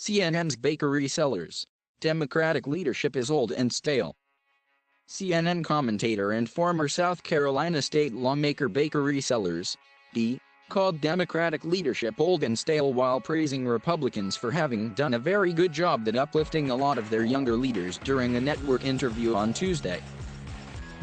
CNN's Bakari Sellers Democratic leadership is old and stale. CNN commentator and former South Carolina state lawmaker Bakari Sellers, D., called Democratic leadership old and stale while praising Republicans for having done a very good job at uplifting a lot of their younger leaders during a network interview on Tuesday.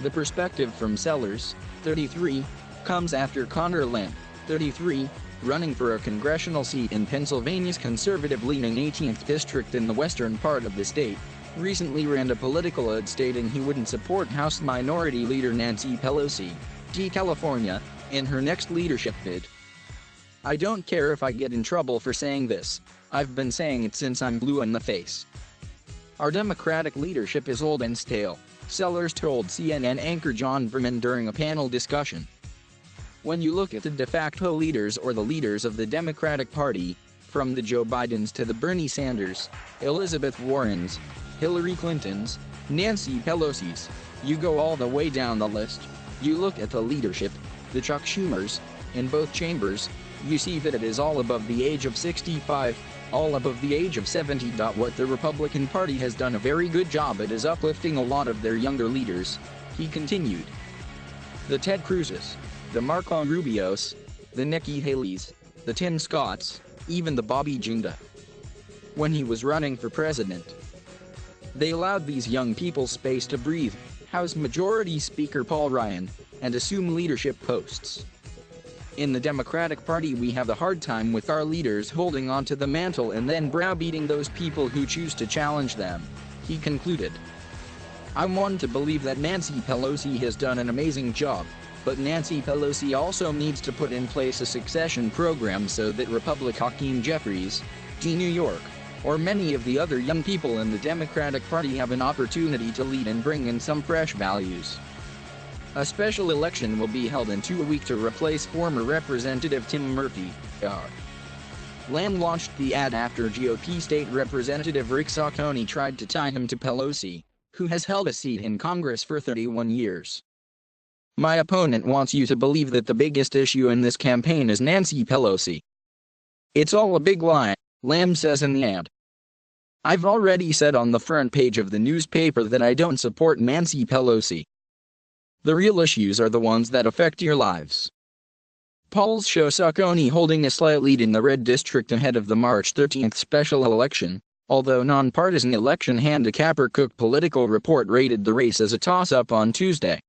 The perspective from Sellers, 33, comes after Conor Lamb, 33, running for a congressional seat in Pennsylvania's conservative-leaning 18th district in the western part of the state, recently ran a political ad stating he wouldn't support House Minority Leader Nancy Pelosi, D-Calif, in her next leadership bid. "I don't care if I get in trouble for saying this, I've been saying it since I'm blue in the face. Our Democratic leadership is old and stale," Sellers told CNN anchor John Berman during a panel discussion. "When you look at the de facto leaders or the leaders of the Democratic Party, from the Joe Bidens to the Bernie Sanders, Elizabeth Warrens, Hillary Clintons, Nancy Pelosi's, you go all the way down the list, you look at the leadership, the Chuck Schumers, in both chambers, you see that it is all above the age of 65, all above the age of 70. What the Republican Party has done a very good job at is uplifting a lot of their younger leaders," he continued. "The Ted Cruzes, the Marco Rubios, the Nikki Haleys, the Tim Scotts, even the Bobby Jindal. When he was running for president, they allowed these young people space to breathe, House Majority Speaker Paul Ryan, and assume leadership posts. In the Democratic Party we have a hard time with our leaders holding on to the mantle and then browbeating those people who choose to challenge them," he concluded. "I'm one to believe that Nancy Pelosi has done an amazing job, but Nancy Pelosi also needs to put in place a succession program so that Republican Hakeem Jeffries, D. New York, or many of the other young people in the Democratic Party have an opportunity to lead and bring in some fresh values. A special election will be held in 2 weeks to replace former Representative Tim Murphy, R. Lamb launched the ad after GOP State Representative Rick Saccone tried to tie him to Pelosi, who has held a seat in Congress for 31 years. "My opponent wants you to believe that the biggest issue in this campaign is Nancy Pelosi. It's all a big lie," Lamb says in the ad. "I've already said on the front page of the newspaper that I don't support Nancy Pelosi. The real issues are the ones that affect your lives." Polls show Saccone holding a slight lead in the red district ahead of the March 13 special election, although nonpartisan election handicapper Cook Political Report rated the race as a toss-up on Tuesday.